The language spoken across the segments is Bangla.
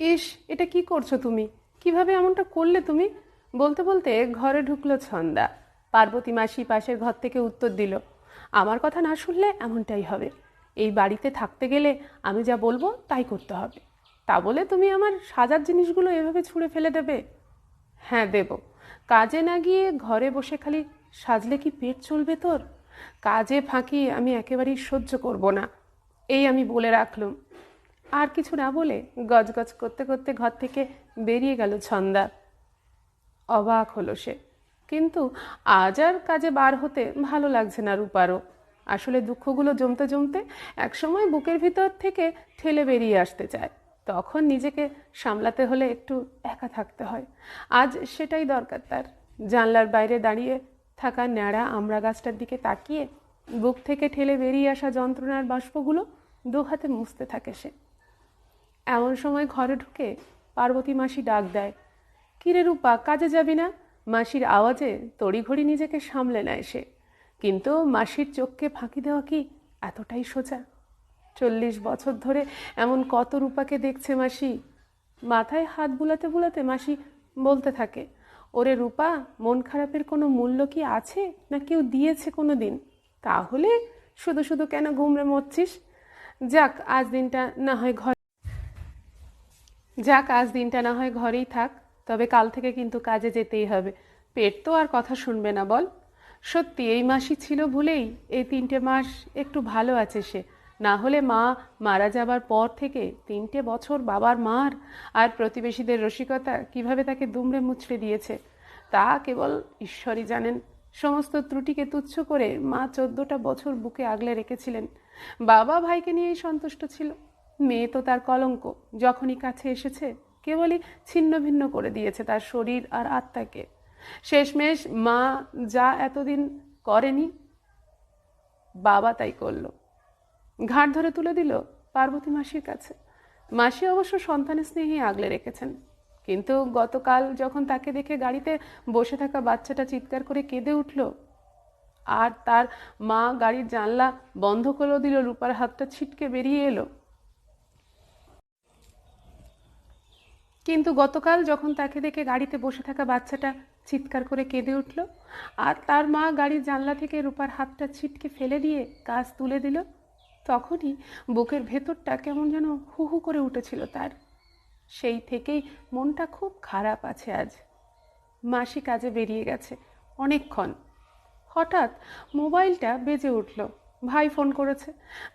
ইস, এটা কি করছো তুমি? কিভাবে এমনটা করলে তুমি? বলতে বলতে ঘরে ঢুকলো ছন্দা। পার্বতী মাসি পাশের ঘর থেকে উত্তর দিল, আমার কথা না শুনলে এমনটাই হবে। এই বাড়িতে থাকতে গেলে আমি যা বলবো তাই করতে হবে। তা বলে তুমি আমার সাজার জিনিসগুলো এভাবে ছুঁড়ে ফেলে দেবে? হ্যাঁ, দেব। কাজে না গিয়ে ঘরে বসে খালি সাজলে কি পেট চলবে তোর? কাজে ফাঁকি আমি একেবারেই সহ্য করব না, এই আমি বলে রাখলুম। আর কিছু না বলে গজগজ করতে করতে ঘর থেকে বেরিয়ে গেল ছন্দা। অবাক হলো সে, কিন্তু আজ আর কাজে বার হতে ভালো লাগছে না রূপারও। আসলে দুঃখগুলো জমতে জমতে একসময় বুকের ভিতর থেকে ঠেলে বেরিয়ে আসতে চায়। তখন নিজেকে সামলাতে হলে একটু একা থাকতে হয়। আজ সেটাই দরকার তার। জানলার বাইরে দাঁড়িয়ে থাকা ন্যাড়া আমড়া গাছটার দিকে তাকিয়ে বুক থেকে ঠেলে বেরিয়ে আসা যন্ত্রণার বাষ্পগুলো দু হাতে মুছতে থাকে সে। এমন সময় ঘরে ঢুকে পার্বতী মাসি ডাক দেয়, কিরে রূপা, কাজে যাবি না? মাসির আওয়াজে তড়িঘড়ি নিজেকে সামলে নেয় সে। কিন্তু মাসির চোখকে ফাঁকি দেওয়া কি এতটাই সোজা? 40 বছর ধরে এমন কত রূপাকে দেখছে মাসি। মাথায় হাত বুলাতে বুলাতে মাসি বলতে থাকে, ওরে রূপা, মন খারাপের কোনো মূল্য কি আছে, না কেউ দিয়েছে কোনো দিন? তাহলে শুধু শুধু কেন ঘুমড়ে মরছিস? যাক আজ দিনটা না হয় ঘর যাক আজ দিনটা না হয় ঘরেই থাক, তবে কাল থেকে কিন্তু কাজে যেতেই হবে। পেট তো আর কথা শুনবে না বল। সত্যি এই মাসই ছিল ভুলেই এই 3টে মাস একটু ভালো আছে সে। না হলে মা মারা যাবার পর থেকে 3টে বছর বাবার মার আর প্রতিবেশীদের রসিকতা কিভাবে তাকে দুমড়ে মুচড়ে দিয়েছে তা কেবল ঈশ্বরই জানেন। সমস্ত ত্রুটিকে তুচ্ছ করে মা 14টা বছর বুকে আগলে রেখেছিলেন। বাবা ভাইকে নিয়েই সন্তুষ্ট ছিল। মেয়ে তো তার কলঙ্ক, যখনই কাছে এসেছে কেবলই ছিন্ন ভিন্ন করে দিয়েছে তার শরীর আর আত্মাকে। শেষমেশ মা যা এতদিন করেনি, বাবা তাই করলো, ঘাট ধরে তুলে দিল পার্বতী মাসির কাছে। মাসি অবশ্য সন্তানের স্নেহে আগলে রেখেছেন, কিন্তু গতকাল যখন তাকে দেখে গাড়িতে বসে থাকা বাচ্চাটা চিৎকার করে কেঁদে উঠল, আর তার মা গাড়ির জানলা বন্ধ করে দিল, রূপার হাতটা ছিটকে বেরিয়ে এলো। কিন্তু গতকাল যখন তাকে দেখে গাড়িতে বসে থাকা বাচ্চাটা চিৎকার করে কেঁদে উঠল, আর তার মা গাড়ির জানলা থেকে রূপার হাতটা ছিটকে ফেলে দিয়ে কাজ তুলে দিল, তখনই বুকের ভেতরটা কেমন যেন হু হু করে উঠেছিল তার। সেই থেকেই মনটা খুব খারাপ আছে আজ। মাসি কাজে বেরিয়ে গেছে অনেকক্ষণ। হঠাৎ মোবাইলটা বেজে উঠল। ভাই ফোন করেছে।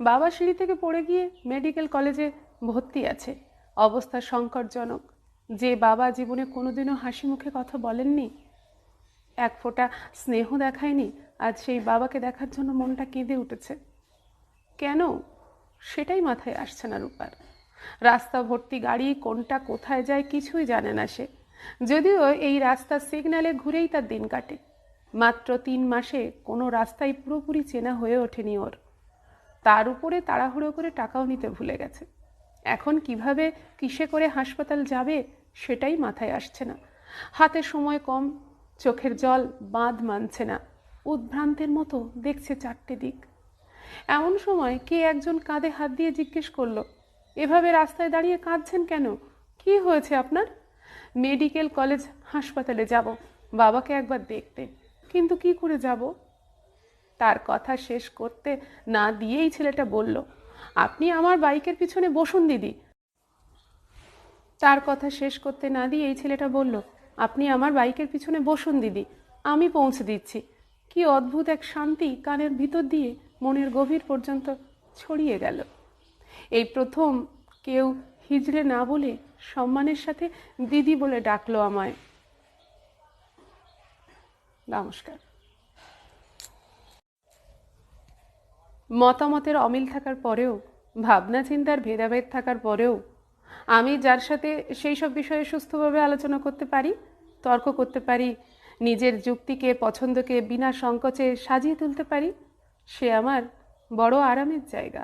বাবা সিঁড়ি থেকে পড়ে গিয়ে মেডিকেল কলেজে ভর্তি আছে। অবস্থা সংকটজনক। যে বাবা জীবনে কোনোদিনও হাসি মুখে কথা বলেননি, এক ফোঁটা স্নেহ দেখায়নি, আজ সেই বাবাকে দেখার জন্য মনটা কেঁদে উঠেছে। কেন সেটাই মাথায় আসছে না রূপার। রাস্তা ভর্তি গাড়ি, কোনটা কোথায় যায় কিছুই জানে না সে। যদিও এই রাস্তার সিগন্যালে ঘুরেই তার দিন কাটে। মাত্র 3 মাসে কোনো রাস্তাই পুরোপুরি চেনা হয়ে ওঠেনি ওর। তার উপরে তাড়াহুড়ো করে টাকাও নিতে ভুলে গেছে। এখন কিভাবে কিসে করে হাসপাতাল যাবে সেটাই মাথায় আসছে না। হাতে সময় কম, চোখের জল বাঁধ মানছে না। উদ্ভ্রান্তের মতো দেখছে 4টে দিক। এমন সময় কে একজন কাঁধে হাত দিয়ে জিজ্ঞেস করলো, এভাবে রাস্তায় দাঁড়িয়ে কাঁদছেন কেন? কি হয়েছে আপনার? মেডিকেল কলেজ হাসপাতালে যাব, বাবাকে একবার দেখতে। কিন্তু কি করে যাব? তার কথা শেষ করতে না দিয়েই ছেলেটা বলল, আপনি আমার বাইকের পিছনে বসুন দিদি। তার কথা শেষ করতে না দিয়ে এই ছেলেটা বলল, আপনি আমার বাইকের পিছনে বসুন দিদি, আমি পৌঁছে দিচ্ছি। কি অদ্ভুত এক শান্তি কানের ভিতর দিয়ে মনের গভীর পর্যন্ত ছড়িয়ে গেল। এই প্রথম কেউ হিজড়ে না বলে সম্মানের সাথে দিদি বলে ডাকলো আমায়। নমস্কার। মতামতের অমিল থাকার পরেও, ভাবনা চিন্তার ভেদাভেদ থাকার পরেও আমি যার সাথে সেই সব বিষয়ে সুস্থভাবে আলোচনা করতে পারি, তর্ক করতে পারি, নিজের যুক্তিকে পছন্দকে বিনা সংকোচে সাজিয়ে তুলতে পারি, সে আমার বড় আরামের জায়গা।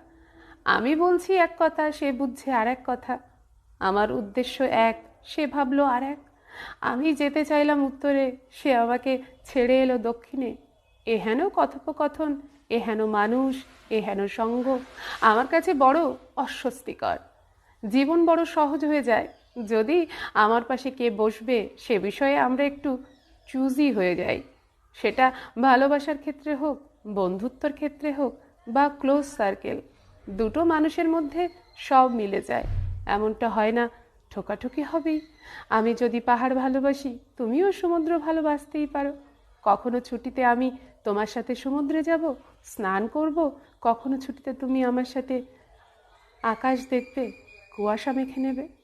আমি বলছি এক কথা, সে বুঝছে আর এক কথা। আমার উদ্দেশ্য এক, সে ভাবলো আর এক। আমি যেতে চাইলাম উত্তরে, সে আমাকে ছেড়ে এলো দক্ষিণে। এহেন কথোপকথন, এহেন মানুষ, এহেন সঙ্গ আমার কাছে বড় অস্বস্তিকর। জীবন বড় সহজ হয়ে যায় যদি আমার পাশে কে বসবে সে বিষয়ে আমরা একটু চুজি হয়ে যাই, সেটা ভালোবাসার ক্ষেত্রে হোক, বন্ধুত্বর ক্ষেত্রে হোক, বা ক্লোজ সার্কেল, দুটো মানুষের মধ্যে সব মিলে যায়। এমনটা হয় না ঠোকাঠুকি হবেই। আমি যদি পাহাড় ভালোবাসি, তুমিও সমুদ্র ভালোবাসতেই পারো। কখনো ছুটিতে আমি তোমার সাথে সমুদ্রে যাব, স্নান করব, কখনো ছুটিতে তুমি আমার সাথে আকাশ দেখবে, কুয়াশা মেখে নেবে।